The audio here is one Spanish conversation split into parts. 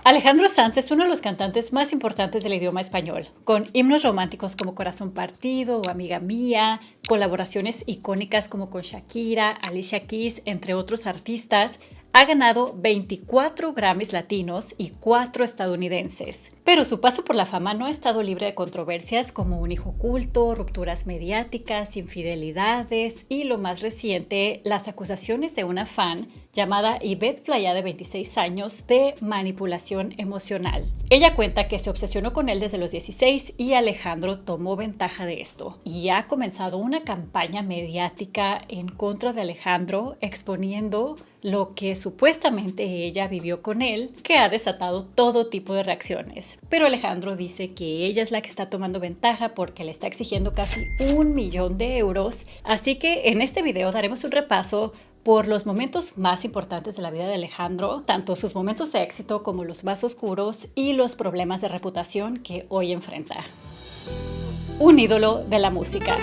Alejandro Sanz es uno de los cantantes más importantes del idioma español, con himnos románticos como Corazón Partido o Amiga Mía, colaboraciones icónicas como con Shakira, Alicia Keys, entre otros artistas. Ha ganado 24 Grammys latinos y 4 estadounidenses. Pero su paso por la fama no ha estado libre de controversias como un hijo oculto, rupturas mediáticas, infidelidades y, lo más reciente, las acusaciones de una fan llamada Ivette Playa, de 26 años, de manipulación emocional. Ella cuenta que se obsesionó con él desde los 16 y Alejandro tomó ventaja de esto y ha comenzado una campaña mediática en contra de Alejandro, exponiendo lo que supuestamente ella vivió con él, que ha desatado todo tipo de reacciones. Pero Alejandro dice que ella es la que está tomando ventaja porque le está exigiendo casi 1.000.000 de euros. Así que en este video daremos un repaso por los momentos más importantes de la vida de Alejandro, tanto sus momentos de éxito como los más oscuros y los problemas de reputación que hoy enfrenta. Un ídolo de la música.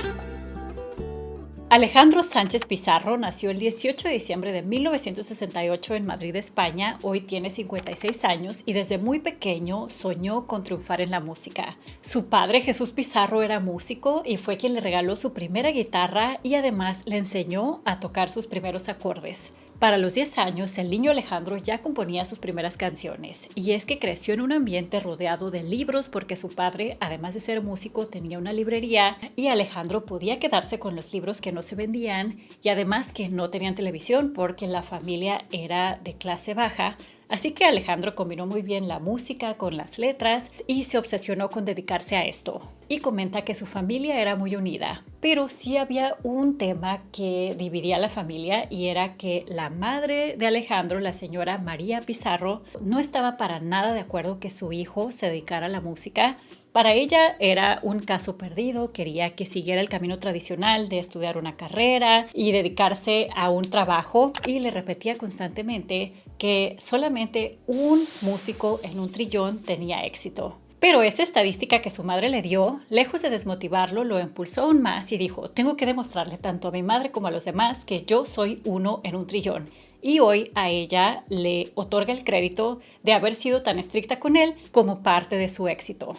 Alejandro Sánchez Pizarro nació el 18 de diciembre de 1968 en Madrid, España. Hoy tiene 56 años y desde muy pequeño soñó con triunfar en la música. Su padre, Jesús Pizarro, era músico y fue quien le regaló su primera guitarra y además le enseñó a tocar sus primeros acordes. Para los 10 años, el niño Alejandro ya componía sus primeras canciones, y es que creció en un ambiente rodeado de libros porque su padre, además de ser músico, tenía una librería y Alejandro podía quedarse con los libros que no se vendían y además que no tenían televisión porque la familia era de clase baja. Así que Alejandro combinó muy bien la música con las letras y se obsesionó con dedicarse a esto. Y comenta que su familia era muy unida, pero sí había un tema que dividía a la familia y era que la madre de Alejandro, la señora María Pizarro, no estaba para nada de acuerdo que su hijo se dedicara a la música. Para ella era un caso perdido, quería que siguiera el camino tradicional de estudiar una carrera y dedicarse a un trabajo, y le repetía constantemente que solamente un músico en 1.000.000.000 tenía éxito. Pero esa estadística que su madre le dio, lejos de desmotivarlo, lo impulsó aún más y dijo: tengo que demostrarle tanto a mi madre como a los demás que yo soy 1 en 1.000.000.000. Y hoy a ella le otorga el crédito de haber sido tan estricta con él como parte de su éxito.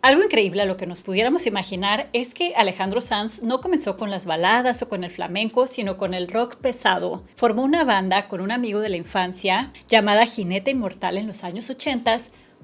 Algo increíble a lo que nos pudiéramos imaginar es que Alejandro Sanz no comenzó con las baladas o con el flamenco, sino con el rock pesado. Formó una banda con un amigo de la infancia llamada Jinete Inmortal en los años 80,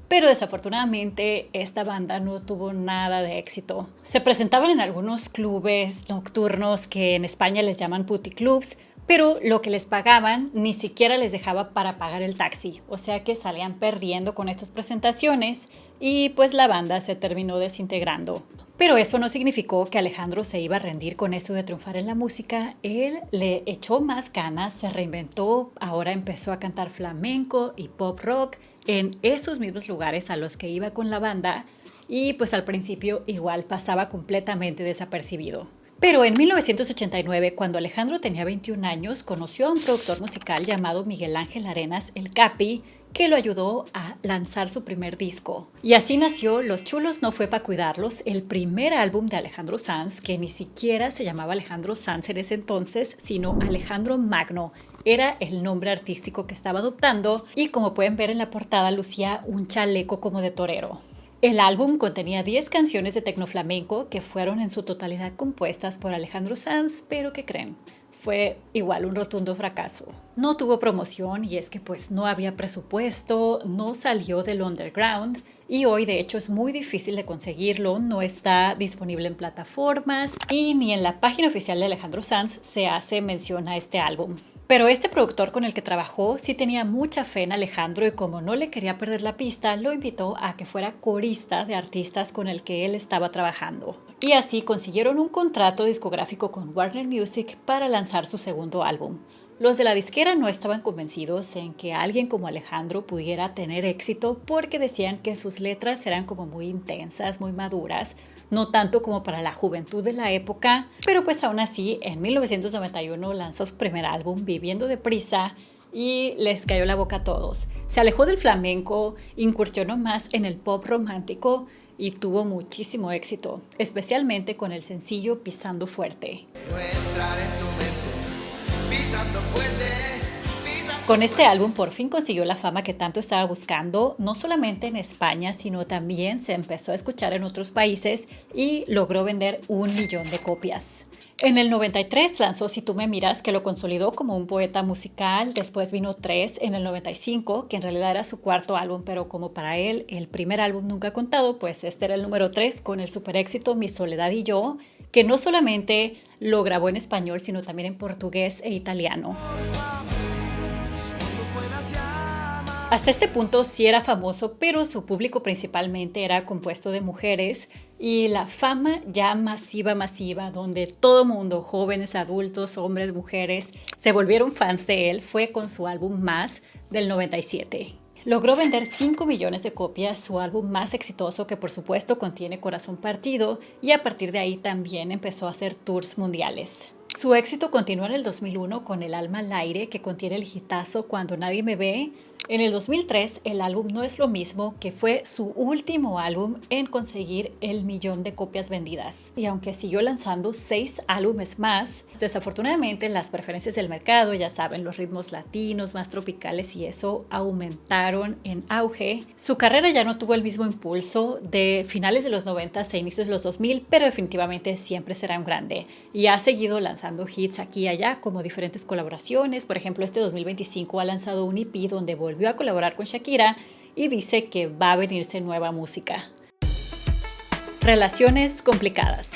pero desafortunadamente esta banda no tuvo nada de éxito. Se presentaban en algunos clubes nocturnos que en España les llaman puticlubs, pero lo que les pagaban ni siquiera les dejaba para pagar el taxi, o sea que salían perdiendo con estas presentaciones y pues la banda se terminó desintegrando. Pero eso no significó que Alejandro se iba a rendir con esto de triunfar en la música. Él le echó más ganas, se reinventó, ahora empezó a cantar flamenco y pop rock en esos mismos lugares a los que iba con la banda, y pues al principio igual pasaba completamente desapercibido. Pero en 1989, cuando Alejandro tenía 21 años, conoció a un productor musical llamado Miguel Ángel Arenas, el Capi, que lo ayudó a lanzar su primer disco. Y así nació Los Chulos no fue pa' cuidarlos, el primer álbum de Alejandro Sanz, que ni siquiera se llamaba Alejandro Sanz en ese entonces, sino Alejandro Magno. Era el nombre artístico que estaba adoptando, y como pueden ver en la portada, lucía un chaleco como de torero. El álbum contenía 10 canciones de tecnoflamenco que fueron en su totalidad compuestas por Alejandro Sanz, pero ¿qué creen? Fue igual un rotundo fracaso. No tuvo promoción y es que pues no había presupuesto, no salió del underground y hoy de hecho es muy difícil de conseguirlo, no está disponible en plataformas y ni en la página oficial de Alejandro Sanz se hace mención a este álbum. Pero este productor con el que trabajó sí tenía mucha fe en Alejandro y como no le quería perder la pista, lo invitó a que fuera corista de artistas con el que él estaba trabajando. Y así consiguieron un contrato discográfico con Warner Music para lanzar su segundo álbum. Los de la disquera no estaban convencidos en que alguien como Alejandro pudiera tener éxito porque decían que sus letras eran como muy intensas, muy maduras, no tanto como para la juventud de la época, pero pues aún así en 1991 lanzó su primer álbum, Viviendo Deprisa, y les cayó la boca a todos. Se alejó del flamenco, incursionó más en el pop romántico y tuvo muchísimo éxito, especialmente con el sencillo Pisando Fuerte. No entrar en tu mente, pisando fuerte, pisando Con este álbum por fin consiguió la fama que tanto estaba buscando, no solamente en España, sino también se empezó a escuchar en otros países y logró vender 1 millón de copias. En el 93 lanzó Si tú me miras, que lo consolidó como un poeta musical. Después vino Tres en el 95, que en realidad era su cuarto álbum, pero como para él el primer álbum nunca contado, pues este era el número 3 con el super éxito Mi soledad y yo, que no solamente lo grabó en español, sino también en portugués e italiano. Hasta este punto sí era famoso, pero su público principalmente era compuesto de mujeres y la fama ya masiva, donde todo mundo, jóvenes, adultos, hombres, mujeres, se volvieron fans de él, fue con su álbum Más del 97. Logró vender 5 millones de copias, su álbum más exitoso, que por supuesto contiene Corazón partido, y a partir de ahí también empezó a hacer tours mundiales. Su éxito continuó en el 2001 con El alma al aire, que contiene el hitazo Cuando nadie me ve. En el 2003, el álbum No es lo mismo, que fue su último álbum en conseguir el 1 millón de copias vendidas. Y aunque siguió lanzando 6 álbumes más, desafortunadamente las preferencias del mercado, ya saben, los ritmos latinos, más tropicales y eso aumentaron en auge. Su carrera ya no tuvo el mismo impulso de finales de los 90 a inicios de los 2000, pero definitivamente siempre será un grande. Y ha seguido lanzando hits aquí y allá, como diferentes colaboraciones. Por ejemplo, este 2025 ha lanzado un EP donde volvió a colaborar con Shakira y dice que va a venirse nueva música. Relaciones complicadas.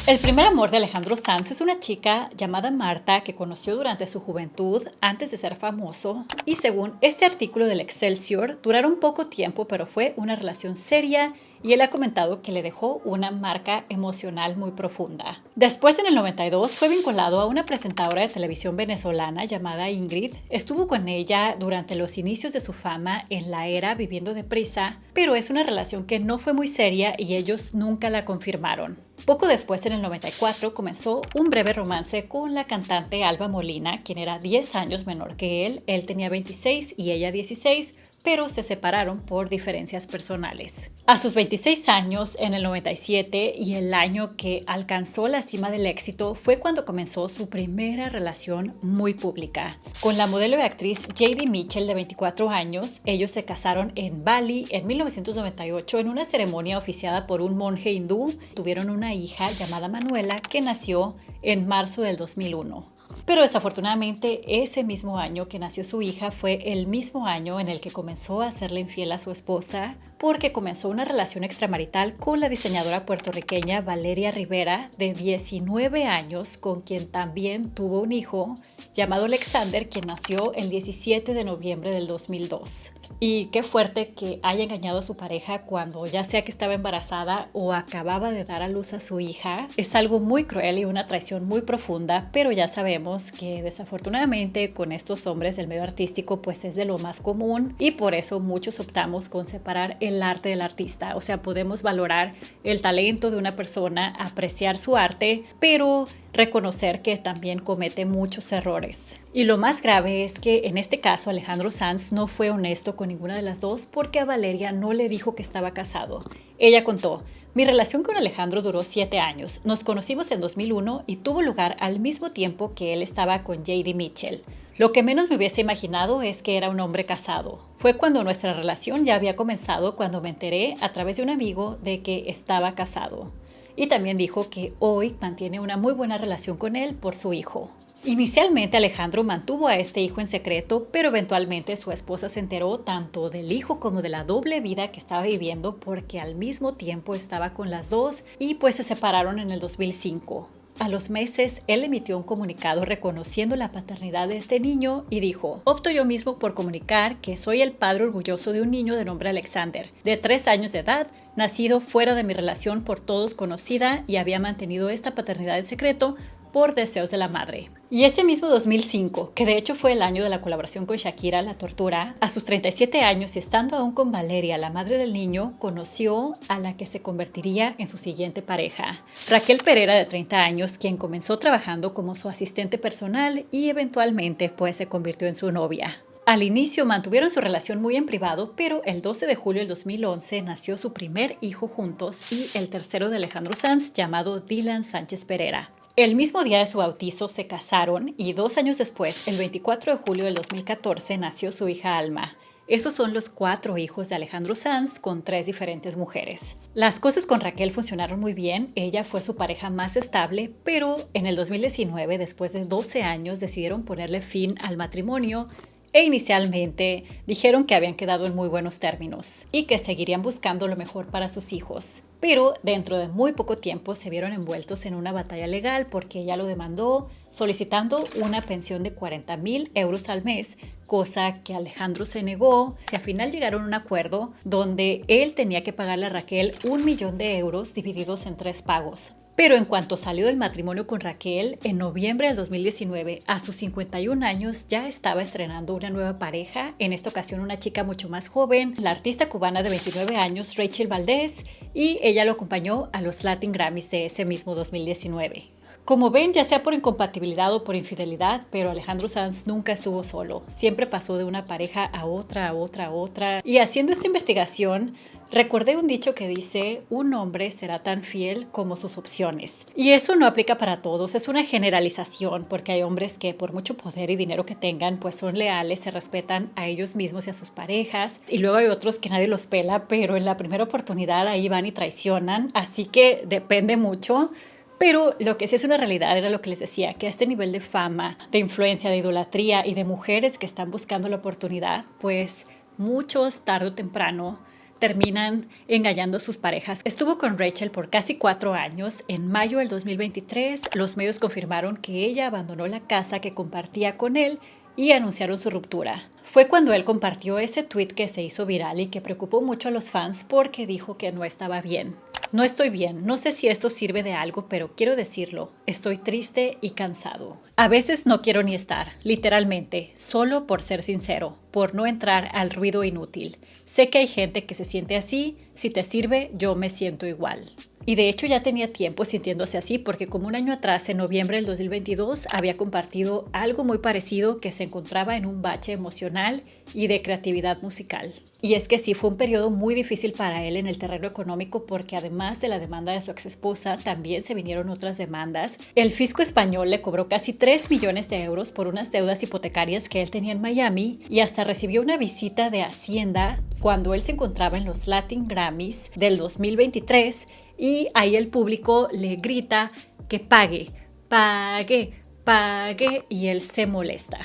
El primer amor de Alejandro Sanz es una chica llamada Marta que conoció durante su juventud antes de ser famoso y según este artículo del Excelsior duraron poco tiempo, pero fue una relación seria y él ha comentado que le dejó una marca emocional muy profunda. Después, en el 92, fue vinculado a una presentadora de televisión venezolana llamada Ingrid. Estuvo con ella durante los inicios de su fama en la era Viviendo deprisa, pero es una relación que no fue muy seria y ellos nunca la confirmaron. Poco después, en el 94, comenzó un breve romance con la cantante Alba Molina, quien era 10 años menor que él. Él tenía 26 y ella 16, pero se separaron por diferencias personales. A sus 26 años, en el 97, y el año que alcanzó la cima del éxito, fue cuando comenzó su primera relación muy pública. Con la modelo y actriz J.D. Mitchell, de 24 años, ellos se casaron en Bali en 1998 en una ceremonia oficiada por un monje hindú. Tuvieron una hija llamada Manuela que nació en marzo del 2001. Pero desafortunadamente ese mismo año que nació su hija fue el mismo año en el que comenzó a hacerle infiel a su esposa porque comenzó una relación extramarital con la diseñadora puertorriqueña Valeria Rivera, de 19 años, con quien también tuvo un hijo llamado Alexander, quien nació el 17 de noviembre del 2002. Y qué fuerte que haya engañado a su pareja cuando ya sea que estaba embarazada o acababa de dar a luz a su hija. Es algo muy cruel y una traición muy profunda, pero ya sabemos que desafortunadamente con estos hombres del medio artístico pues es de lo más común y por eso muchos optamos con separar el arte del artista. O sea, podemos valorar el talento de una persona, apreciar su arte, pero reconocer que también comete muchos errores. Y lo más grave es que en este caso Alejandro Sanz no fue honesto con ninguna de las dos porque a Valeria no le dijo que estaba casado. Ella contó: mi relación con Alejandro duró 7 años. Nos conocimos en 2001 y tuvo lugar al mismo tiempo que él estaba con J.D. Mitchell. Lo que menos me hubiese imaginado es que era un hombre casado. Fue cuando nuestra relación ya había comenzado cuando me enteré a través de un amigo de que estaba casado. Y también dijo que hoy mantiene una muy buena relación con él por su hijo. Inicialmente Alejandro mantuvo a este hijo en secreto, pero eventualmente su esposa se enteró tanto del hijo como de la doble vida que estaba viviendo porque al mismo tiempo estaba con las dos y pues se separaron en el 2005. A los meses, él emitió un comunicado reconociendo la paternidad de este niño y dijo: opto yo mismo por comunicar que soy el padre orgulloso de un niño de nombre Alexander, de 3 años de edad, nacido fuera de mi relación por todos conocida y había mantenido esta paternidad en secreto por deseos de la madre. Y ese mismo 2005, que de hecho fue el año de la colaboración con Shakira, La Tortura, a sus 37 años y estando aún con Valeria, la madre del niño, conoció a la que se convertiría en su siguiente pareja, Raquel Pereira, de 30 años, quien comenzó trabajando como su asistente personal y eventualmente pues se convirtió en su novia. Al inicio mantuvieron su relación muy en privado, pero el 12 de julio del 2011 nació su primer hijo juntos y el tercero de Alejandro Sanz, llamado Dylan Sánchez Pereira. El mismo día de su bautizo se casaron y 2 años después, el 24 de julio del 2014, nació su hija Alma. Esos son los 4 hijos de Alejandro Sanz con 3 diferentes mujeres. Las cosas con Raquel funcionaron muy bien, ella fue su pareja más estable, pero en el 2019, después de 12 años, decidieron ponerle fin al matrimonio e inicialmente dijeron que habían quedado en muy buenos términos y que seguirían buscando lo mejor para sus hijos. Pero dentro de muy poco tiempo se vieron envueltos en una batalla legal porque ella lo demandó solicitando una pensión de 40,000 euros al mes, cosa que Alejandro se negó. Al final llegaron a un acuerdo donde él tenía que pagarle a Raquel 1,000,000 de euros divididos en 3 pagos. Pero en cuanto salió del matrimonio con Raquel, en noviembre del 2019, a sus 51 años, ya estaba estrenando una nueva pareja, en esta ocasión una chica mucho más joven, la artista cubana de 29 años, Rachel Valdez, y ella lo acompañó a los Latin Grammys de ese mismo 2019. Como ven, ya sea por incompatibilidad o por infidelidad, pero Alejandro Sanz nunca estuvo solo. Siempre pasó de una pareja a otra, a otra, a otra. Y haciendo esta investigación, recordé un dicho que dice, un hombre será tan fiel como sus opciones. Y eso no aplica para todos, es una generalización, porque hay hombres que por mucho poder y dinero que tengan, pues son leales, se respetan a ellos mismos y a sus parejas. Y luego hay otros que nadie los pela, pero en la primera oportunidad ahí van y traicionan. Así que depende mucho. Pero lo que sí es una realidad era lo que les decía, que a este nivel de fama, de influencia, de idolatría y de mujeres que están buscando la oportunidad, pues muchos tarde o temprano terminan engañando a sus parejas. Estuvo con Rachel por casi 4 años. En mayo del 2023, los medios confirmaron que ella abandonó la casa que compartía con él y anunciaron su ruptura. Fue cuando él compartió ese tweet que se hizo viral y que preocupó mucho a los fans porque dijo que no estaba bien. No estoy bien, no sé si esto sirve de algo, pero quiero decirlo, estoy triste y cansado. A veces no quiero ni estar, literalmente, solo por ser sincero, por no entrar al ruido inútil. Sé que hay gente que se siente así, si te sirve, yo me siento igual. Y de hecho ya tenía tiempo sintiéndose así porque como un año atrás, en noviembre del 2022, había compartido algo muy parecido que se encontraba en un bache emocional y de creatividad musical. Y es que sí, fue un periodo muy difícil para él en el terreno económico porque además de la demanda de su exesposa, también se vinieron otras demandas. El fisco español le cobró casi 3 millones de euros por unas deudas hipotecarias que él tenía en Miami y hasta recibió una visita de Hacienda cuando él se encontraba en los Latin Grammys del 2023 y ahí el público le grita que pague, pague, pague y él se molesta.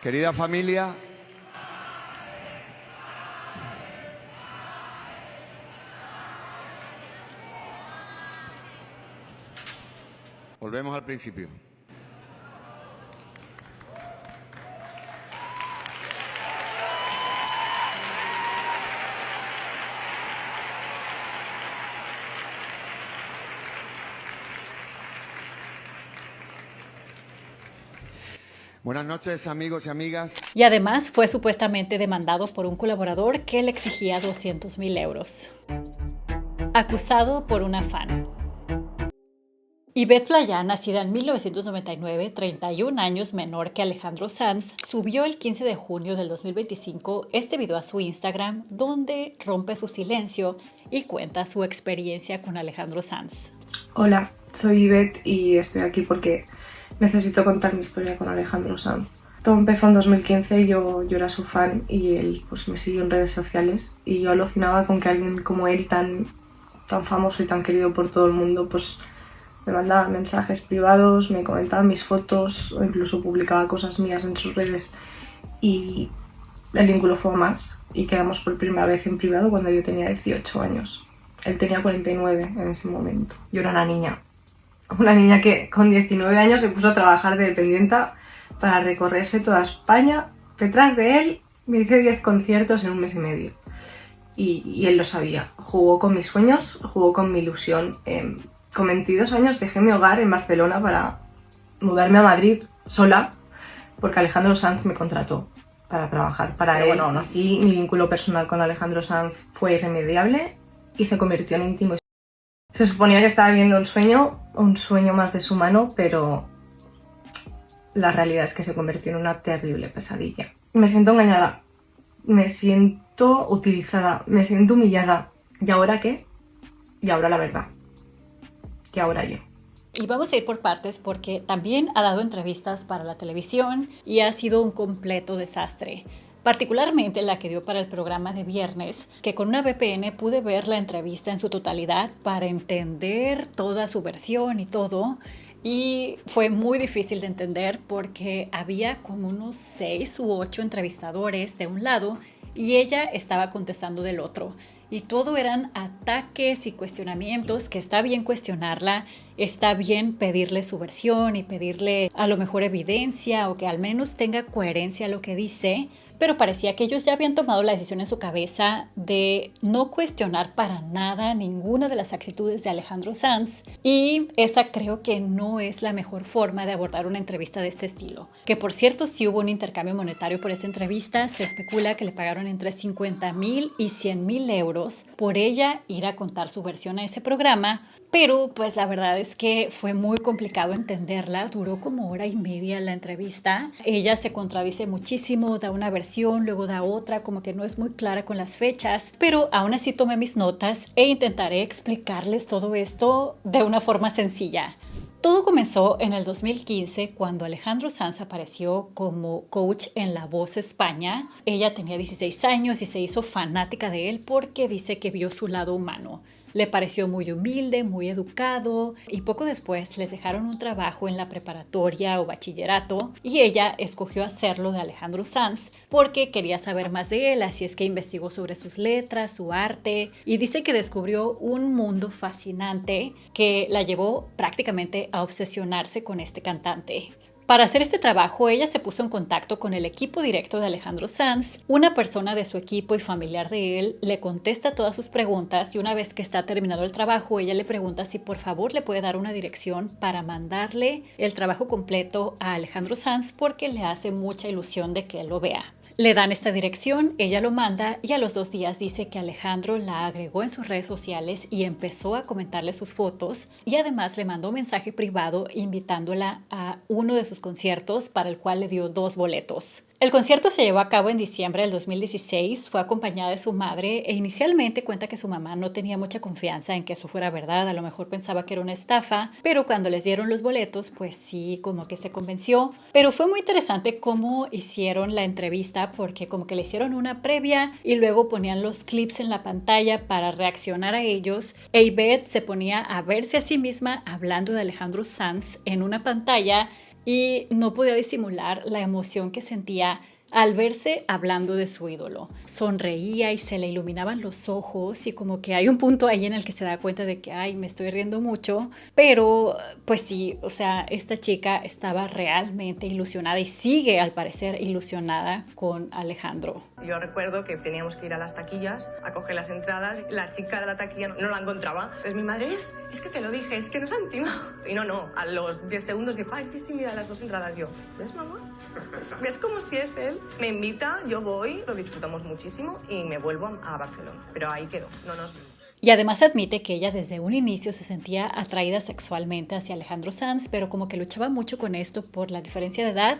Querida familia, volvemos al principio. Buenas noches, amigos y amigas. Y además fue supuestamente demandado por un colaborador que le exigía 200,000 euros. Acusado por una fan. Ivette Playán, nacida en 1999, 31 años menor que Alejandro Sanz, subió el 15 de junio del 2025 este video a su Instagram donde rompe su silencio y cuenta su experiencia con Alejandro Sanz. Hola, soy Ivette y estoy aquí porque necesito contar mi historia con Alejandro Sanz. Todo empezó en 2015, yo era su fan y él pues me siguió en redes sociales y yo alucinaba con que alguien como él, tan famoso y tan querido por todo el mundo, pues me mandaba mensajes privados, me comentaba mis fotos o incluso publicaba cosas mías en sus redes y el vínculo fue más y quedamos por primera vez en privado cuando yo tenía 18 años. Él tenía 49 en ese momento. Yo era una niña que con 19 años se puso a trabajar de dependienta para recorrerse toda España. Detrás de él me hice 10 conciertos en un mes y medio. Y él lo sabía. Jugó con mis sueños, jugó con mi ilusión. Con 22 años dejé mi hogar en Barcelona para mudarme a Madrid sola, porque Alejandro Sanz me contrató para trabajar para él. Bueno, aún así mi vínculo personal con Alejandro Sanz fue irremediable y se convirtió en íntimo. Se suponía que estaba viviendo un sueño más de su mano, pero la realidad es que se convirtió en una terrible pesadilla. Me siento engañada, me siento utilizada, me siento humillada. ¿Y ahora qué? Y ahora la verdad. ¿Y ahora yo? Y vamos a ir por partes porque también ha dado entrevistas para la televisión y ha sido un completo desastre. Particularmente la que dio para el programa de viernes, que con una VPN pude ver la entrevista en su totalidad para entender toda su versión y todo. Y fue muy difícil de entender porque había como unos 6 u 8 entrevistadores de un lado y ella estaba contestando del otro. Y todo eran ataques y cuestionamientos, que está bien cuestionarla, está bien pedirle su versión y pedirle a lo mejor evidencia o que al menos tenga coherencia a lo que dice, pero parecía que ellos ya habían tomado la decisión en su cabeza de no cuestionar para nada ninguna de las actitudes de Alejandro Sanz, y esa creo que no es la mejor forma de abordar una entrevista de este estilo. Que por cierto, sí hubo un intercambio monetario por esta entrevista, se especula que le pagaron entre 50,000 y 100,000 euros por ella ir a contar su versión a ese programa. Pero pues la verdad es que fue muy complicado entenderla, duró como hora y media la entrevista. Ella se contradice muchísimo, da una versión, luego da otra, como que no es muy clara con las fechas, pero aún así tomé mis notas e intentaré explicarles todo esto de una forma sencilla. Todo comenzó en el 2015 cuando Alejandro Sanz apareció como coach en La Voz España. Ella tenía 16 años y se hizo fanática de él porque dice que vio su lado humano. Le pareció muy humilde, muy educado, y poco después les dejaron un trabajo en la preparatoria o bachillerato y ella escogió hacerlo de Alejandro Sanz porque quería saber más de él, así es que investigó sobre sus letras, su arte, y dice que descubrió un mundo fascinante que la llevó prácticamente a obsesionarse con este cantante. Para hacer este trabajo, ella se puso en contacto con el equipo directo de Alejandro Sanz. Una persona de su equipo y familiar de él le contesta todas sus preguntas y una vez que está terminado el trabajo, ella le pregunta si por favor le puede dar una dirección para mandarle el trabajo completo a Alejandro Sanz porque le hace mucha ilusión de que él lo vea. Le dan esta dirección, ella lo manda y a los 2 días dice que Alejandro la agregó en sus redes sociales y empezó a comentarle sus fotos y además le mandó un mensaje privado invitándola a uno de sus conciertos para el cual le dio 2 boletos. El concierto se llevó a cabo en diciembre del 2016, fue acompañada de su madre e inicialmente cuenta que su mamá no tenía mucha confianza en que eso fuera verdad, a lo mejor pensaba que era una estafa, pero cuando les dieron los boletos, pues sí, como que se convenció. Pero fue muy interesante cómo hicieron la entrevista porque como que le hicieron una previa y luego ponían los clips en la pantalla para reaccionar a ellos. E Ivette se ponía a verse a sí misma hablando de Alejandro Sanz en una pantalla y no podía disimular la emoción que sentía al verse hablando de su ídolo. Sonreía y se le iluminaban los ojos y como que hay un punto ahí en el que se da cuenta de que, ay, me estoy riendo mucho, pero pues sí, o sea, esta chica estaba realmente ilusionada y sigue al parecer ilusionada con Alejandro. Yo recuerdo que teníamos que ir a las taquillas a coger las entradas, la chica de la taquilla no la encontraba, entonces mi madre, es que te lo dije, es que nos han timado. Y no, a los 10 segundos dijo, ay, sí, mira, las 2 entradas. Yo, ¿ves, mamá? ¿Ves como si es él? Me invita, yo voy, lo disfrutamos muchísimo y me vuelvo a Barcelona. Pero ahí quedó, no nos vimos. Y además admite que ella desde un inicio se sentía atraída sexualmente hacia Alejandro Sanz, pero como que luchaba mucho con esto por la diferencia de edad.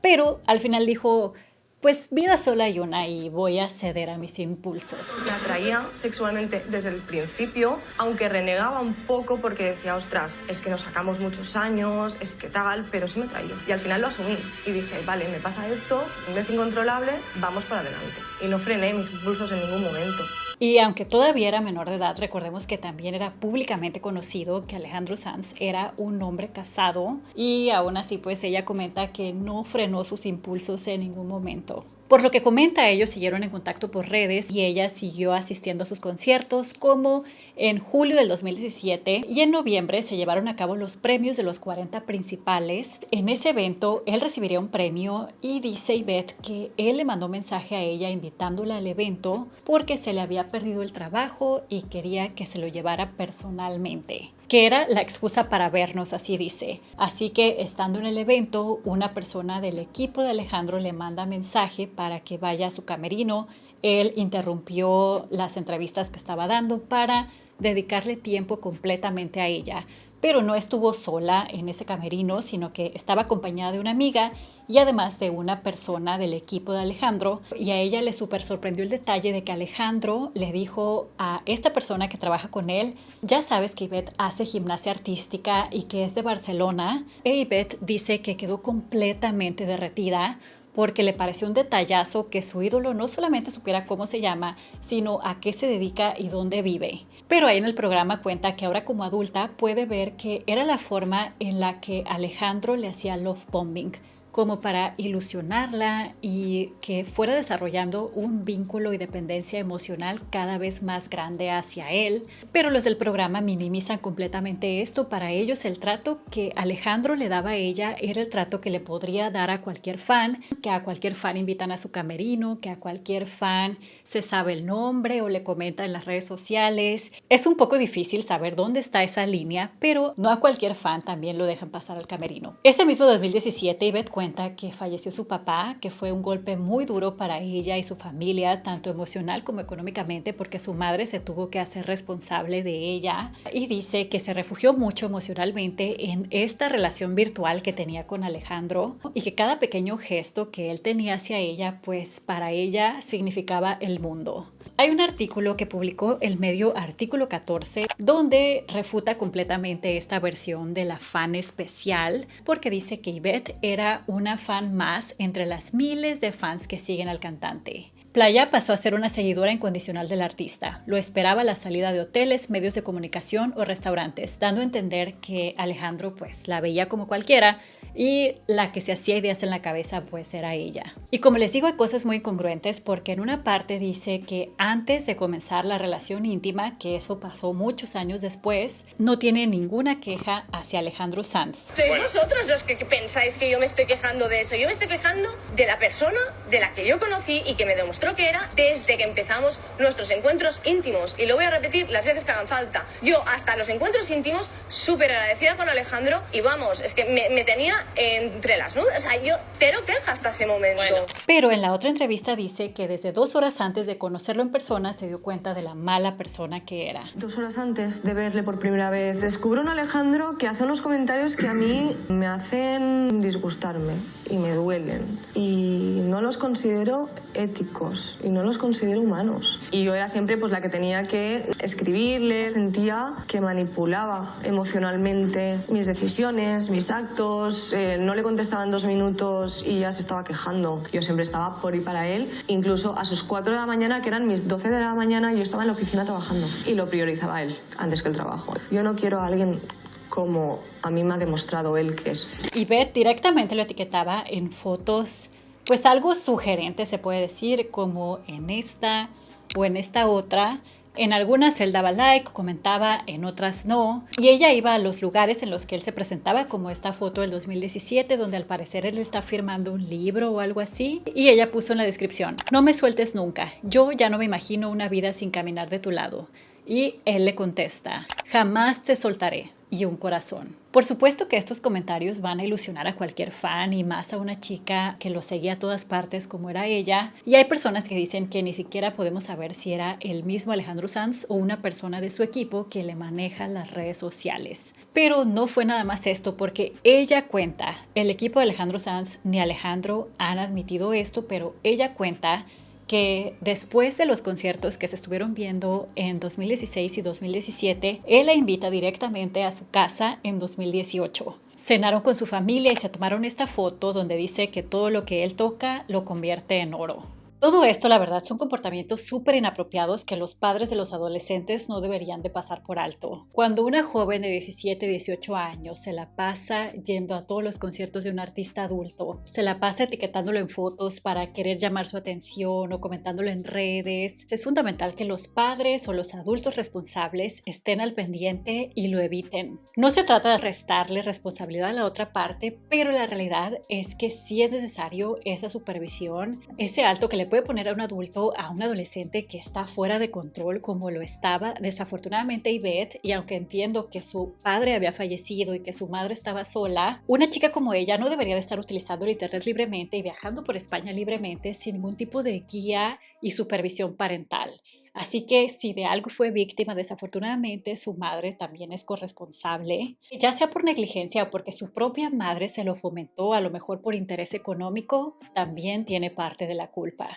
Pero al final dijo, pues vida sola hay una y voy a ceder a mis impulsos. Me atraía sexualmente desde el principio, aunque renegaba un poco porque decía, ostras, es que nos sacamos muchos años, es que tal, pero sí me atraía. Y al final lo asumí y dije, vale, me pasa esto, es incontrolable, vamos para adelante. Y no frené mis impulsos en ningún momento. Y aunque todavía era menor de edad, recordemos que también era públicamente conocido que Alejandro Sanz era un hombre casado y aún así pues ella comenta que no frenó sus impulsos en ningún momento. Por lo que comenta, ellos siguieron en contacto por redes y ella siguió asistiendo a sus conciertos como en julio del 2017 y en noviembre se llevaron a cabo los premios de los 40 principales. En ese evento él recibiría un premio y dice Ivette que él le mandó mensaje a ella invitándola al evento porque se le había perdido el trabajo y quería que se lo llevara personalmente, que era la excusa para vernos, así dice. Así que estando en el evento, una persona del equipo de Alejandro le manda mensaje para que vaya a su camerino. Él interrumpió las entrevistas que estaba dando para dedicarle tiempo completamente a ella. pero no estuvo sola en ese camerino, sino que estaba acompañada de una amiga y además de una persona del equipo de Alejandro. Y a ella le súper sorprendió el detalle de que Alejandro le dijo a esta persona que trabaja con él: ya sabes que Ivette hace gimnasia artística y que es de Barcelona. E Ivette dice que quedó completamente derretida porque le pareció un detallazo que su ídolo no solamente supiera cómo se llama, sino a qué se dedica y dónde vive. Pero ahí en el programa cuenta que ahora como adulta puede ver que era la forma en la que Alejandro le hacía love bombing, como para ilusionarla y que fuera desarrollando un vínculo y dependencia emocional cada vez más grande hacia él. Pero los del programa minimizan completamente esto. Para ellos el trato que Alejandro le daba a ella era el trato que le podría dar a cualquier fan, que a cualquier fan invitan a su camerino, que a cualquier fan se sabe el nombre o le comenta en las redes sociales. Es un poco difícil saber dónde está esa línea, pero no a cualquier fan también lo dejan pasar al camerino. Ese mismo 2017, Ivette cuenta que falleció su papá, que fue un golpe muy duro para ella y su familia, tanto emocional como económicamente, porque su madre se tuvo que hacer responsable de ella, y dice que se refugió mucho emocionalmente en esta relación virtual que tenía con Alejandro y que cada pequeño gesto que él tenía hacia ella, pues para ella significaba el mundo. Hay un artículo que publicó el medio Artículo 14 donde refuta completamente esta versión de la fan especial, porque dice que Ivette era una fan más entre las miles de fans que siguen al cantante. Playa pasó a ser una seguidora incondicional del artista. Lo esperaba a la salida de hoteles, medios de comunicación o restaurantes, dando a entender que Alejandro pues la veía como cualquiera y la que se hacía ideas en la cabeza pues era ella. Y como les digo, hay cosas muy incongruentes, porque en una parte dice que antes de comenzar la relación íntima, que eso pasó muchos años después, no tiene ninguna queja hacia Alejandro Sanz. Sois vosotros los que pensáis que yo me estoy quejando de eso. Yo me estoy quejando de la persona de la que yo conocí y que me demostró que era desde que empezamos nuestros encuentros íntimos. Y lo voy a repetir las veces que hagan falta. Yo hasta los encuentros íntimos súper agradecida con Alejandro y vamos, es que me tenía entre las nubes. O sea, yo cero queja hasta ese momento. Bueno. Pero en la otra entrevista dice que desde 2 horas antes de conocerlo en persona se dio cuenta de la mala persona que era. 2 horas antes de verle por primera vez, descubro un Alejandro que hace unos comentarios que a mí me hacen disgustarme y me duelen. Y no los considero éticos y no los considero humanos. Y yo era siempre pues la que tenía que escribirle. Sentía que manipulaba emocionalmente mis decisiones, mis actos. No le contestaba en 2 minutos y ya se estaba quejando. Yo siempre estaba por y para él. Incluso a sus 4 de la mañana, que eran mis 12 de la mañana, yo estaba en la oficina trabajando. Y lo priorizaba él antes que el trabajo. Yo no quiero a alguien como a mí me ha demostrado él que es. Ivette directamente lo etiquetaba en fotos, pues algo sugerente se puede decir, como en esta o en esta otra. En algunas él daba like, comentaba, en otras no. Y ella iba a los lugares en los que él se presentaba, como esta foto del 2017, donde al parecer él está firmando un libro o algo así. Y ella puso en la descripción: no me sueltes nunca, yo ya no me imagino una vida sin caminar de tu lado. Y él le contesta: jamás te soltaré. Y un corazón. Por supuesto que estos comentarios van a ilusionar a cualquier fan, y más a una chica que lo seguía a todas partes como era ella. Y hay personas que dicen que ni siquiera podemos saber si era el mismo Alejandro Sanz o una persona de su equipo que le maneja las redes sociales. Pero no fue nada más esto, porque ella cuenta, el equipo de Alejandro Sanz ni Alejandro han admitido esto, pero ella cuenta que después de los conciertos que se estuvieron viendo en 2016 y 2017, él la invita directamente a su casa en 2018. Cenaron con su familia y se tomaron esta foto donde dice que todo lo que él toca lo convierte en oro. Todo esto, la verdad, son comportamientos súper inapropiados que los padres de los adolescentes no deberían de pasar por alto. Cuando una joven de 17, 18 años se la pasa yendo a todos los conciertos de un artista adulto, se la pasa etiquetándolo en fotos para querer llamar su atención o comentándolo en redes, es fundamental que los padres o los adultos responsables estén al pendiente y lo eviten. No se trata de restarle responsabilidad a la otra parte, pero la realidad es que sí es necesario esa supervisión, ese alto que le puede poner a un adulto a un adolescente que está fuera de control, como lo estaba desafortunadamente Ivette. Y aunque entiendo que su padre había fallecido y que su madre estaba sola, una chica como ella no debería de estar utilizando el internet libremente y viajando por España libremente sin ningún tipo de guía y supervisión parental. Así que si de algo fue víctima, desafortunadamente su madre también es corresponsable, ya sea por negligencia o porque su propia madre se lo fomentó, a lo mejor por interés económico, también tiene parte de la culpa.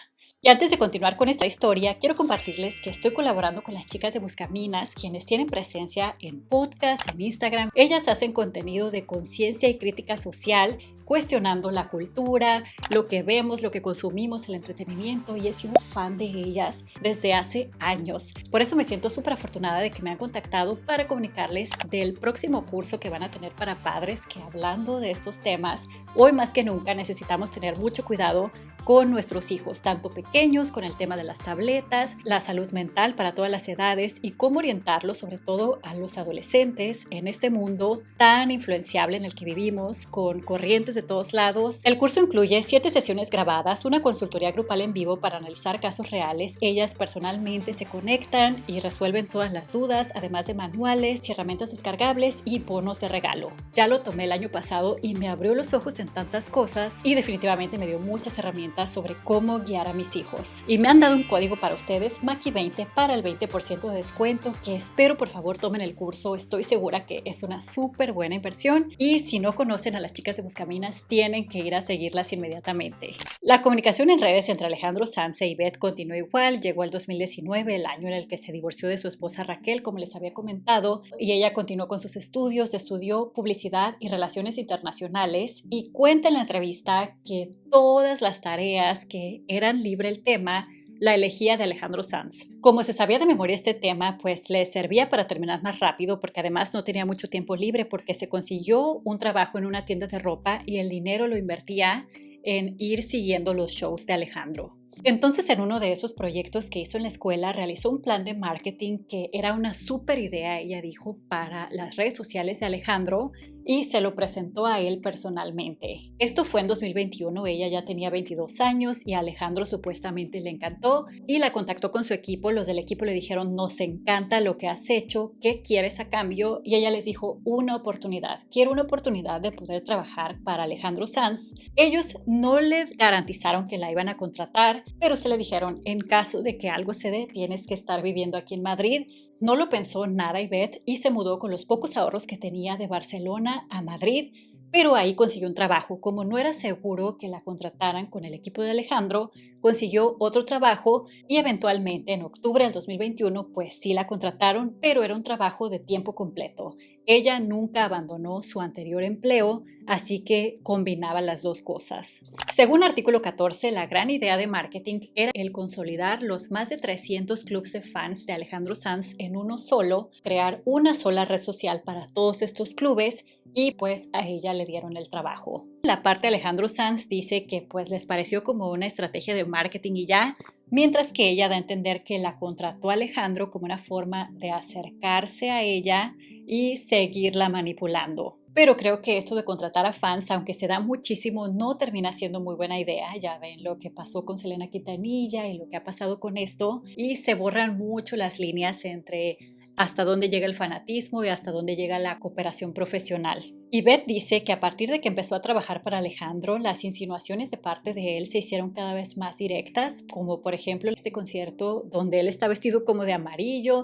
Y antes de continuar con esta historia, quiero compartirles que estoy colaborando con las chicas de Buscaminas, quienes tienen presencia en podcast, en Instagram. Ellas hacen contenido de conciencia y crítica social, cuestionando la cultura, lo que vemos, lo que consumimos, el entretenimiento, y he sido fan de ellas desde hace años. Por eso me siento súper afortunada de que me han contactado para comunicarles del próximo curso que van a tener para padres, que hablando de estos temas, hoy más que nunca necesitamos tener mucho cuidado con nuestros hijos, tanto pequeños, con el tema de las tabletas, la salud mental para todas las edades y cómo orientarlos, sobre todo a los adolescentes, en este mundo tan influenciable en el que vivimos, con corrientes de todos lados. El curso incluye 7 sesiones grabadas, una consultoría grupal en vivo para analizar casos reales. Ellas personalmente se conectan y resuelven todas las dudas, además de manuales y herramientas descargables y bonos de regalo. Ya lo tomé el año pasado y me abrió los ojos en tantas cosas y definitivamente me dio muchas herramientas sobre cómo guiar a mis hijos. Y me han dado un código para ustedes, Maki20, para el 20% de descuento, que espero por favor tomen el curso. Estoy segura que es una súper buena inversión y si no conocen a las chicas de Buscaminas, tienen que ir a seguirlas inmediatamente. La comunicación en redes entre Alejandro Sanz y Beth continuó igual. Llegó el 2019, el año en el que se divorció de su esposa Raquel, como les había comentado, y ella continuó con sus estudios, estudió publicidad y relaciones internacionales, y cuenta en la entrevista que todas las tareas que eran libre el tema la elegía de Alejandro Sanz. Como se sabía de memoria este tema, pues le servía para terminar más rápido, porque además no tenía mucho tiempo libre porque se consiguió un trabajo en una tienda de ropa y el dinero lo invertía en ir siguiendo los shows de Alejandro. Entonces, en uno de esos proyectos que hizo en la escuela, realizó un plan de marketing que era una súper idea, ella dijo, para las redes sociales de Alejandro, y se lo presentó a él personalmente. Esto fue en 2021, ella ya tenía 22 años y a Alejandro supuestamente le encantó y la contactó con su equipo. Los del equipo le dijeron: nos encanta lo que has hecho, ¿qué quieres a cambio? Y ella les dijo: una oportunidad, quiero una oportunidad de poder trabajar para Alejandro Sanz. Ellos no le garantizaron que la iban a contratar, pero se le dijeron: en caso de que algo se dé, tienes que estar viviendo aquí en Madrid. No lo pensó nada Ivette y se mudó con los pocos ahorros que tenía de Barcelona a Madrid, pero ahí consiguió un trabajo. Como no era seguro que la contrataran con el equipo de Alejandro, consiguió otro trabajo y eventualmente en octubre del 2021 pues sí la contrataron, pero era un trabajo de tiempo completo. Ella nunca abandonó su anterior empleo, así que combinaba las dos cosas. Según artículo 14, la gran idea de marketing era el consolidar los más de 300 clubes de fans de Alejandro Sanz en uno solo, crear una sola red social para todos estos clubes, y pues a ella le dieron el trabajo. La parte de Alejandro Sanz dice que pues les pareció como una estrategia de marketing y ya, mientras que ella da a entender que la contrató a Alejandro como una forma de acercarse a ella y seguirla manipulando. Pero creo que esto de contratar a fans, aunque se da muchísimo, no termina siendo muy buena idea. Ya ven lo que pasó con Selena Quintanilla y lo que ha pasado con esto, y se borran mucho las líneas entre hasta dónde llega el fanatismo y hasta dónde llega la cooperación profesional. Ivette dice que a partir de que empezó a trabajar para Alejandro, las insinuaciones de parte de él se hicieron cada vez más directas, como por ejemplo este concierto donde él está vestido como de amarillo.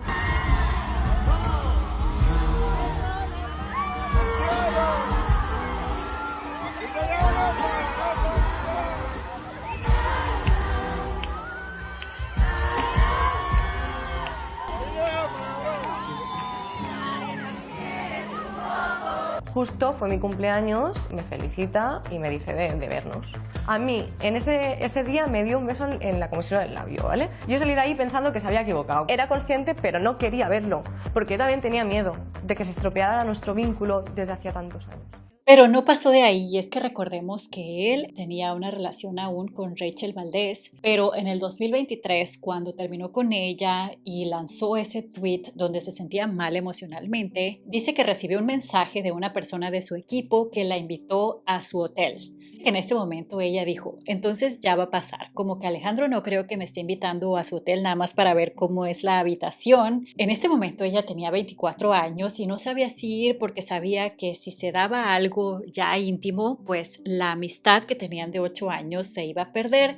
Justo fue mi cumpleaños, me felicita y me dice de vernos. A mí, en ese día me dio un beso en la comisura del labio, ¿vale? Yo salí de ahí pensando que se había equivocado. Era consciente, pero no quería verlo, porque yo también tenía miedo de que se estropeara nuestro vínculo desde hacía tantos años. Pero no pasó de ahí, y es que recordemos que él tenía una relación aún con Rachel Valdez, pero en el 2023, cuando terminó con ella y lanzó ese tweet donde se sentía mal emocionalmente, dice que recibió un mensaje de una persona de su equipo que la invitó a su hotel. En ese momento ella dijo: entonces ya va a pasar, como que Alejandro no creo que me esté invitando a su hotel nada más para ver cómo es la habitación. En este momento ella tenía 24 años y no sabía si ir, porque sabía que si se daba algo ya íntimo, pues la amistad que tenían de 8 años se iba a perder.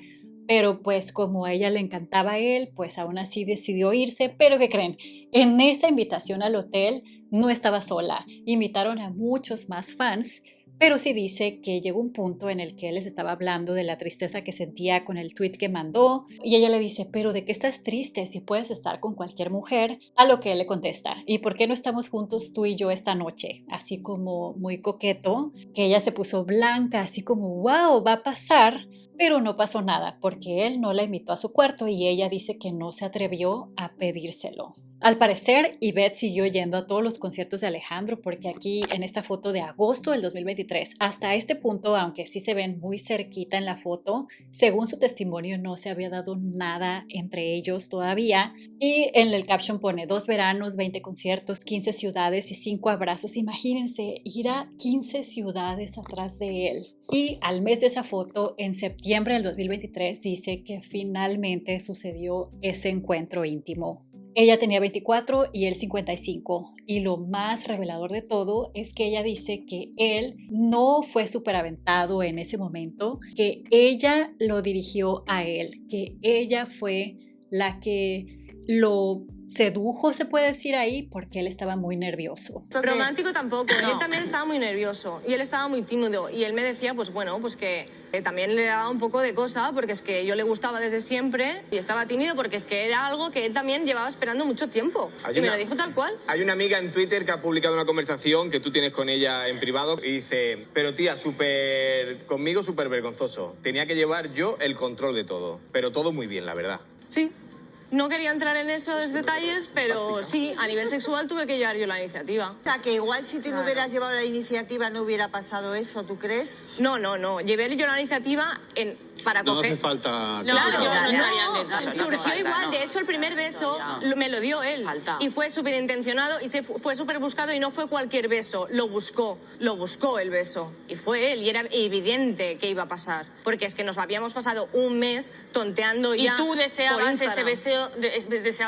pero pues como a ella le encantaba a él, pues aún así decidió irse. Pero ¿qué creen? En esa invitación al hotel no estaba sola, invitaron a muchos más fans, pero sí dice que llegó un punto en el que él les estaba hablando de la tristeza que sentía con el tweet que mandó, y ella le dice, pero ¿de qué estás triste si puedes estar con cualquier mujer? A lo que él le contesta, ¿y por qué no estamos juntos tú y yo esta noche? Así como muy coqueto, que ella se puso blanca, así como, wow, va a pasar. Pero no pasó nada porque él no la invitó a su cuarto y ella dice que no se atrevió a pedírselo. Al parecer, Yvette siguió yendo a todos los conciertos de Alejandro porque aquí en esta foto de agosto del 2023, hasta este punto, aunque sí se ven muy cerquita en la foto, según su testimonio no se había dado nada entre ellos todavía. Y en el caption pone 2 veranos, 20 conciertos, 15 ciudades y 5 abrazos. Imagínense ir a 15 ciudades atrás de él. Y al mes de esa foto, en septiembre del 2023, dice que finalmente sucedió ese encuentro íntimo. Ella tenía 24 y él 55, y lo más revelador de todo es que ella dice que él no fue súper aventado en ese momento, que ella lo dirigió a él, que ella fue la que lo sedujo, se puede decir ahí, porque él estaba muy nervioso. Romántico tampoco, No. él también estaba muy nervioso y él estaba muy tímido y él me decía, pues bueno, pues que también le daba un poco de cosa porque es que yo le gustaba desde siempre y estaba tímido porque es que era algo que él también llevaba esperando mucho tiempo y me lo dijo tal cual. Hay una amiga en Twitter que ha publicado una conversación que tú tienes con ella en privado y dice, pero tía, conmigo súper vergonzoso. Tenía que llevar yo el control de todo, pero todo muy bien, la verdad. Sí. No quería entrar en esos detalles, pero sí, a nivel sexual tuve que llevar yo la iniciativa. O sea, que igual si tú no hubieras llevado la iniciativa no hubiera pasado eso, ¿tú crees? No, llevé yo la iniciativa para No coger... hace falta... Surgió igual, de hecho el primer beso me lo dio él y fue súper intencionado y fue súper buscado y no fue cualquier beso, lo buscó el beso y fue él y era evidente que iba a pasar, porque es que nos habíamos pasado un mes tonteando y ya. Y tú por deseabas Instagram.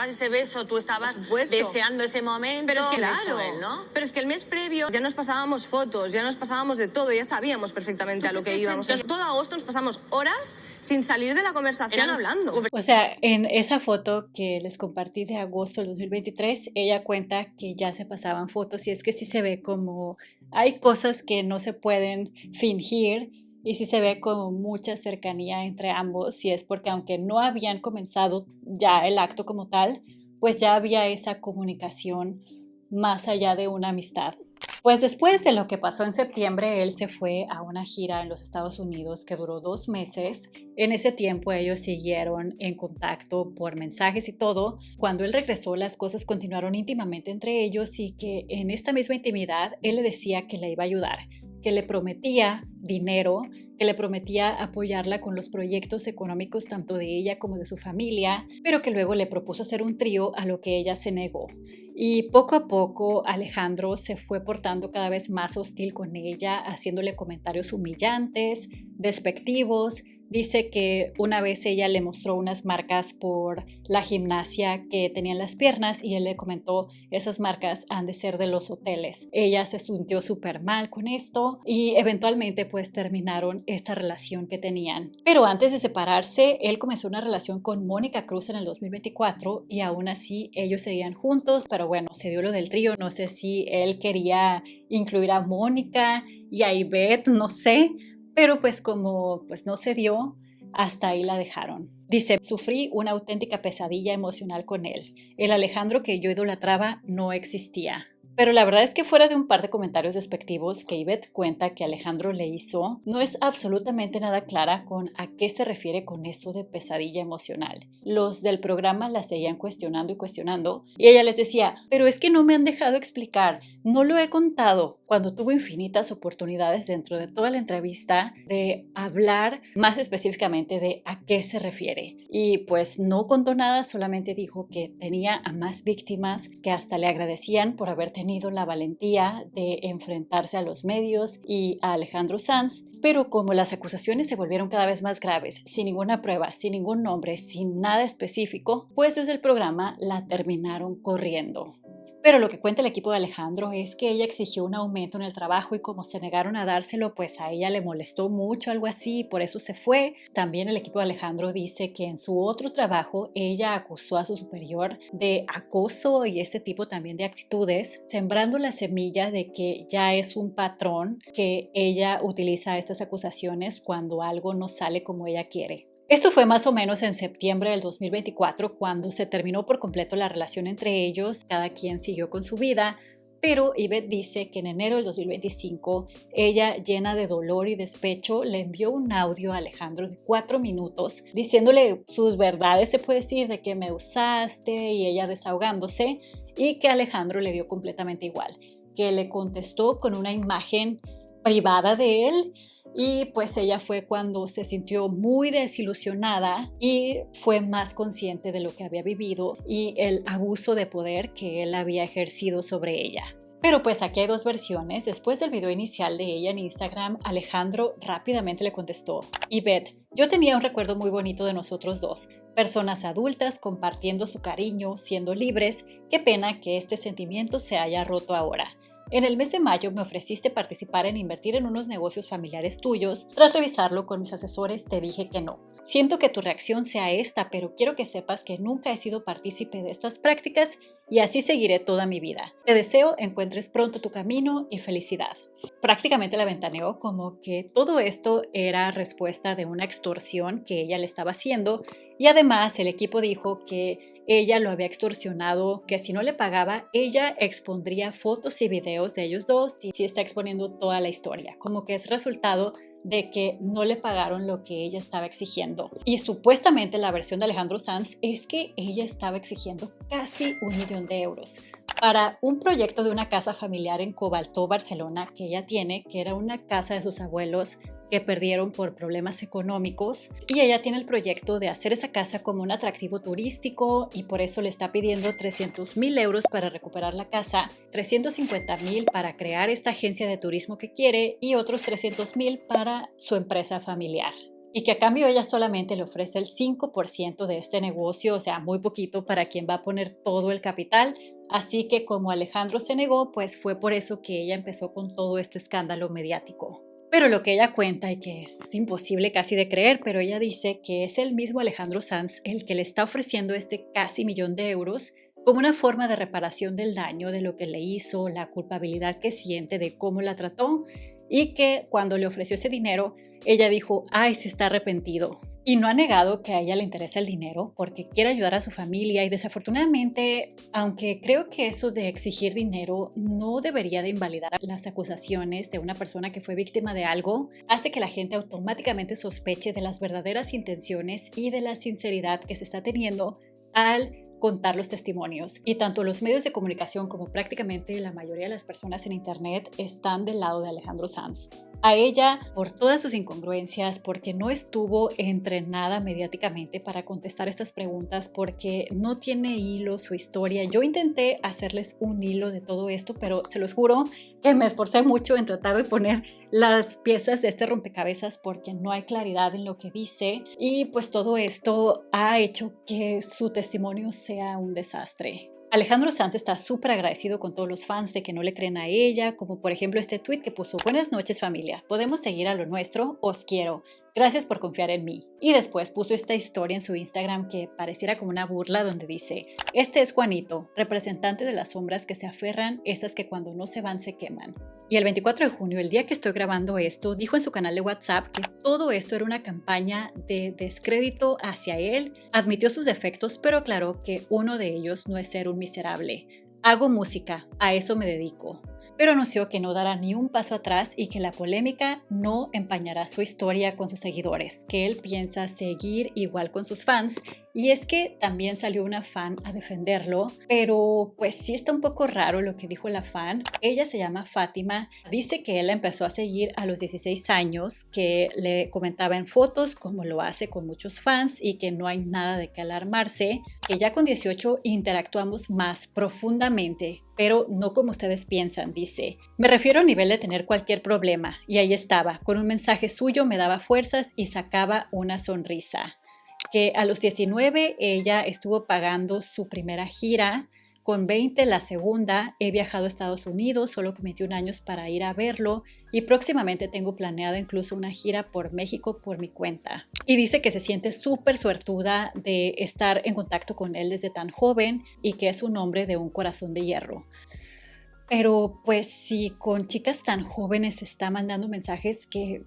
ese beso, tú estabas Por supuesto. deseando ese momento. Pero es que lo claro, hizo él, ¿no? pero es que el mes previo ya nos pasábamos fotos, ya nos pasábamos de todo, ya sabíamos perfectamente a lo que íbamos. Todo agosto nos pasamos horas sin salir de la conversación hablando. O sea, en esa foto que les compartí de agosto del 2023, ella cuenta que ya se pasaban fotos y es que sí se ve como hay cosas que no se pueden fingir y sí se ve como mucha cercanía entre ambos y es porque aunque no habían comenzado ya el acto como tal, pues ya había esa comunicación más allá de una amistad. Pues después de lo que pasó en septiembre, él se fue a una gira en los Estados Unidos que duró 2 meses. En ese tiempo ellos siguieron en contacto por mensajes y todo. Cuando él regresó, las cosas continuaron íntimamente entre ellos y que en esta misma intimidad él le decía que la iba a ayudar, que le prometía dinero, que le prometía apoyarla con los proyectos económicos tanto de ella como de su familia, pero que luego le propuso hacer un trío a lo que ella se negó. Y poco a poco Alejandro se fue portando cada vez más hostil con ella, haciéndole comentarios humillantes, despectivos. Dice que una vez ella le mostró unas marcas por la gimnasia que tenía en las piernas y él le comentó, esas marcas han de ser de los hoteles. Ella se sintió súper mal con esto y eventualmente pues terminaron esta relación que tenían. Pero antes de separarse, él comenzó una relación con Mónica Cruz en el 2024 y aún así ellos seguían juntos, pero bueno, se dio lo del trío. No sé si él quería incluir a Mónica y a Yvette, no sé. Pero pues como pues no se dio, hasta ahí la dejaron. Dice, sufrí una auténtica pesadilla emocional con él. El Alejandro que yo idolatraba no existía. Pero la verdad es que fuera de un par de comentarios despectivos que Yvette cuenta que Alejandro le hizo, no es absolutamente nada clara con a qué se refiere con eso de pesadilla emocional. Los del programa la seguían cuestionando y ella les decía, pero es que no me han dejado explicar, no lo he contado, cuando tuvo infinitas oportunidades dentro de toda la entrevista de hablar más específicamente de a qué se refiere. Y pues no contó nada, solamente dijo que tenía a más víctimas que hasta le agradecían por haber tenido la valentía de enfrentarse a los medios y a Alejandro Sanz, pero como las acusaciones se volvieron cada vez más graves, sin ninguna prueba, sin ningún nombre, sin nada específico, pues desde el programa la terminaron corriendo. Pero lo que cuenta el equipo de Alejandro es que ella exigió un aumento en el trabajo y como se negaron a dárselo, pues a ella le molestó mucho, algo así, y por eso se fue. También el equipo de Alejandro dice que en su otro trabajo ella acusó a su superior de acoso y este tipo también de actitudes, sembrando la semilla de que ya es un patrón que ella utiliza estas acusaciones cuando algo no sale como ella quiere. Esto fue más o menos en septiembre del 2024 cuando se terminó por completo la relación entre ellos, cada quien siguió con su vida, pero Yvette dice que en enero del 2025 ella, llena de dolor y despecho, le envió un audio a Alejandro de 4 minutos diciéndole sus verdades, se puede decir, de que me usaste y ella desahogándose, y que Alejandro le dio completamente igual, que le contestó con una imagen privada de él. Y pues ella fue cuando se sintió muy desilusionada y fue más consciente de lo que había vivido y el abuso de poder que él había ejercido sobre ella. Pero pues aquí hay dos versiones. Después del video inicial de ella en Instagram, Alejandro rápidamente le contestó: Yvette, yo tenía un recuerdo muy bonito de nosotros dos, personas adultas compartiendo su cariño, siendo libres. Qué pena que este sentimiento se haya roto ahora. En el mes de mayo me ofreciste participar en invertir en unos negocios familiares tuyos. Tras revisarlo con mis asesores te dije que no. Siento que tu reacción sea esta, pero quiero que sepas que nunca he sido partícipe de estas prácticas y así seguiré toda mi vida. Te deseo encuentres pronto tu camino y felicidad. Prácticamente la ventaneó como que todo esto era respuesta de una extorsión que ella le estaba haciendo y además el equipo dijo que ella lo había extorsionado, que si no le pagaba, ella expondría fotos y videos de ellos dos y sí está exponiendo toda la historia, como que es resultado de que no le pagaron lo que ella estaba exigiendo. Y supuestamente la versión de Alejandro Sanz es que ella estaba exigiendo casi 1 millón de euros para un proyecto de una casa familiar en Cobaltó, Barcelona, que ella tiene, que era una casa de sus abuelos que perdieron por problemas económicos, y ella tiene el proyecto de hacer esa casa como un atractivo turístico y por eso le está pidiendo 300,000 euros para recuperar la casa, 350,000 para crear esta agencia de turismo que quiere y otros 300,000 para su empresa familiar. Y que a cambio ella solamente le ofrece el 5% de este negocio, o sea, muy poquito para quien va a poner todo el capital. Así que como Alejandro se negó, pues fue por eso que ella empezó con todo este escándalo mediático. Pero lo que ella cuenta, y que es imposible casi de creer, pero ella dice que es el mismo Alejandro Sanz el que le está ofreciendo este casi 1 millón de euros como una forma de reparación del daño, de lo que le hizo, la culpabilidad que siente de cómo la trató, y que cuando le ofreció ese dinero, ella dijo, ay, se está arrepentido. Y no ha negado que a ella le interesa el dinero porque quiere ayudar a su familia y desafortunadamente, aunque creo que eso de exigir dinero no debería de invalidar las acusaciones de una persona que fue víctima de algo, hace que la gente automáticamente sospeche de las verdaderas intenciones y de la sinceridad que se está teniendo al contar los testimonios. Y tanto los medios de comunicación como prácticamente la mayoría de las personas en internet están del lado de Alejandro Sanz. A ella, por todas sus incongruencias, porque no estuvo entrenada mediáticamente para contestar estas preguntas, porque no tiene hilo su historia. Yo intenté hacerles un hilo de todo esto, pero se los juro que me esforcé mucho en tratar de poner las piezas de este rompecabezas porque no hay claridad en lo que dice y pues todo esto ha hecho que su testimonio sea un desastre. Alejandro Sanz está súper agradecido con todos los fans de que no le creen a ella, como por ejemplo este tweet que puso: buenas noches familia, podemos seguir a lo nuestro, os quiero, gracias por confiar en mí. Y después puso esta historia en su Instagram que pareciera como una burla donde dice: este es Juanito, representante de las sombras que se aferran, esas que cuando no se van se queman. Y el 24 de junio, el día que estoy grabando esto, dijo en su canal de WhatsApp que todo esto era una campaña de descrédito hacia él, admitió sus defectos, pero aclaró que uno de ellos no es ser un miserable. Hago música, a eso me dedico. Pero anunció que no dará ni un paso atrás y que la polémica no empañará su historia con sus seguidores, que él piensa seguir igual con sus fans. Y es que también salió una fan a defenderlo, pero pues sí está un poco raro lo que dijo la fan. Ella se llama Fátima, dice que él la empezó a seguir a los 16 años, que le comentaba en fotos como lo hace con muchos fans y que no hay nada de qué alarmarse, que ya con 18 interactuamos más profundamente, pero no como ustedes piensan, dice. Me refiero a nivel de tener cualquier problema y ahí estaba, con un mensaje suyo me daba fuerzas y sacaba una sonrisa. Que a los 19 ella estuvo pagando su primera gira Con 20, la segunda, he viajado a Estados Unidos solo con 21 años para ir a verlo y próximamente tengo planeada incluso una gira por México por mi cuenta. Y dice que se siente súper suertuda de estar en contacto con él desde tan joven y que es un hombre de un corazón de hierro. Pero pues si con chicas tan jóvenes se está mandando mensajes que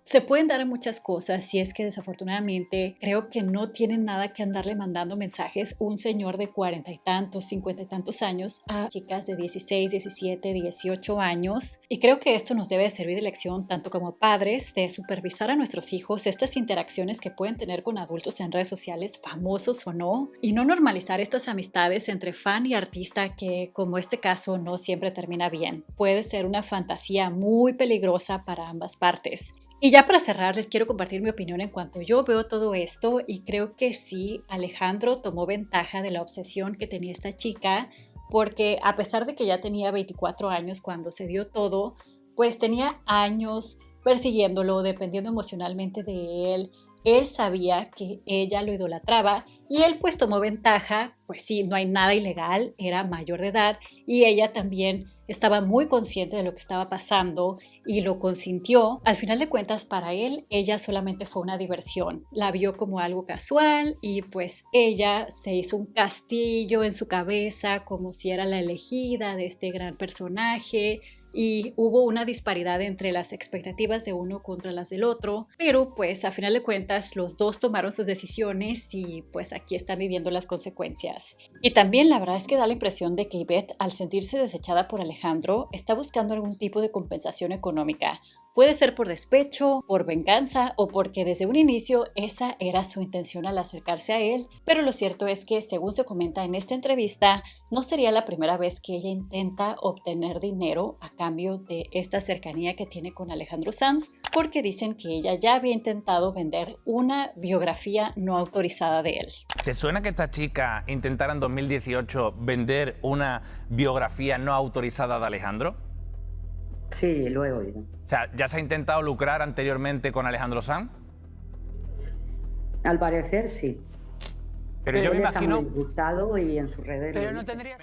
se pueden dar a muchas cosas, si es que desafortunadamente creo que no tienen nada que andarle mandando mensajes un señor de 40 y tantos, 50 y tantos años a chicas de 16, 17, 18 años. Y creo que esto nos debe servir de lección tanto como padres de supervisar a nuestros hijos estas interacciones que pueden tener con adultos en redes sociales, famosos o no, y no normalizar estas amistades entre fan y artista que, como este caso, no siempre termina bien. Puede ser una fantasía muy peligrosa para ambas partes. Y ya para cerrar, les quiero compartir mi opinión en cuanto yo veo todo esto y creo que sí, Alejandro tomó ventaja de la obsesión que tenía esta chica porque a pesar de que ya tenía 24 años cuando se dio todo, pues tenía años persiguiéndolo, dependiendo emocionalmente de él. Él sabía que ella lo idolatraba y él pues tomó ventaja, pues sí, no hay nada ilegal, era mayor de edad y ella también estaba muy consciente de lo que estaba pasando y lo consintió. Al final de cuentas, para él, ella solamente fue una diversión. La vio como algo casual y pues ella se hizo un castillo en su cabeza como si era la elegida de este gran personaje. Y hubo una disparidad entre las expectativas de uno contra las del otro, pero pues a final de cuentas los dos tomaron sus decisiones y pues aquí están viviendo las consecuencias. Y también la verdad es que da la impresión de que Ivette, al sentirse desechada por Alejandro, está buscando algún tipo de compensación económica. Puede ser por despecho, por venganza o porque desde un inicio esa era su intención al acercarse a él, pero lo cierto es que, según se comenta en esta entrevista, no sería la primera vez que ella intenta obtener dinero a cambio de esta cercanía que tiene con Alejandro Sanz, porque dicen que ella ya había intentado vender una biografía no autorizada de él. ¿Te suena que esta chica intentara en 2018 vender una biografía no autorizada de Alejandro? Sí, lo he oído. O sea, ¿ya se ha intentado lucrar anteriormente con Alejandro Sanz? Al parecer, sí. Pero yo me imagino... Está muy disgustado y en sus redes... Pero no tendría...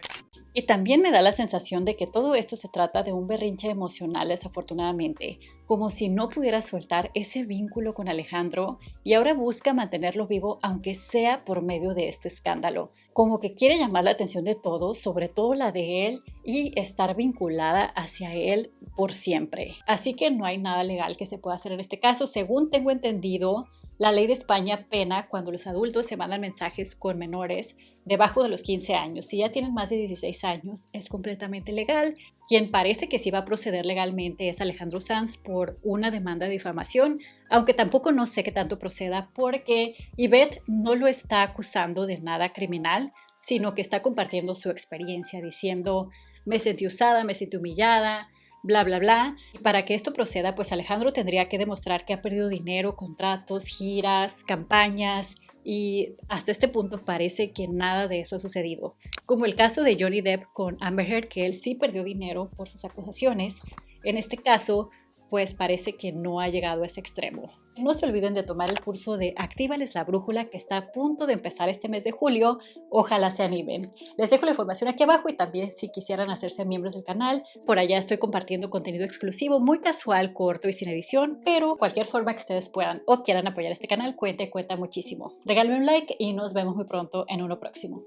Y también me da la sensación de que todo esto se trata de un berrinche emocional, desafortunadamente, como si no pudiera soltar ese vínculo con Alejandro y ahora busca mantenerlo vivo aunque sea por medio de este escándalo. Como que quiere llamar la atención de todos, sobre todo la de él, y estar vinculada hacia él por siempre. Así que no hay nada legal que se pueda hacer en este caso. Según tengo entendido, la ley de España pena cuando los adultos se mandan mensajes con menores debajo de los 15 años. Si ya tienen más de 16 años, es completamente legal. Quien parece que sí va a proceder legalmente es Alejandro Sanz por una demanda de difamación, aunque tampoco no sé qué tanto proceda porque Ivette no lo está acusando de nada criminal, sino que está compartiendo su experiencia diciendo: me sentí usada, me sentí humillada, bla, bla, bla. Y para que esto proceda, pues Alejandro tendría que demostrar que ha perdido dinero, contratos, giras, campañas, y hasta este punto parece que nada de eso ha sucedido. Como el caso de Johnny Depp con Amber Heard, que él sí perdió dinero por sus acusaciones. En este caso, pues parece que no ha llegado a ese extremo. No se olviden de tomar el curso de Actívales la Brújula que está a punto de empezar este mes de julio. Ojalá se animen. Les dejo la información aquí abajo y también si quisieran hacerse miembros del canal, por allá estoy compartiendo contenido exclusivo, muy casual, corto y sin edición, pero cualquier forma que ustedes puedan o quieran apoyar este canal cuenta muchísimo. Regálenme un like y nos vemos muy pronto en uno próximo.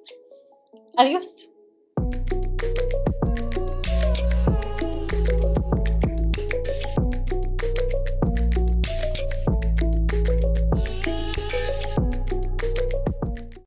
Adiós.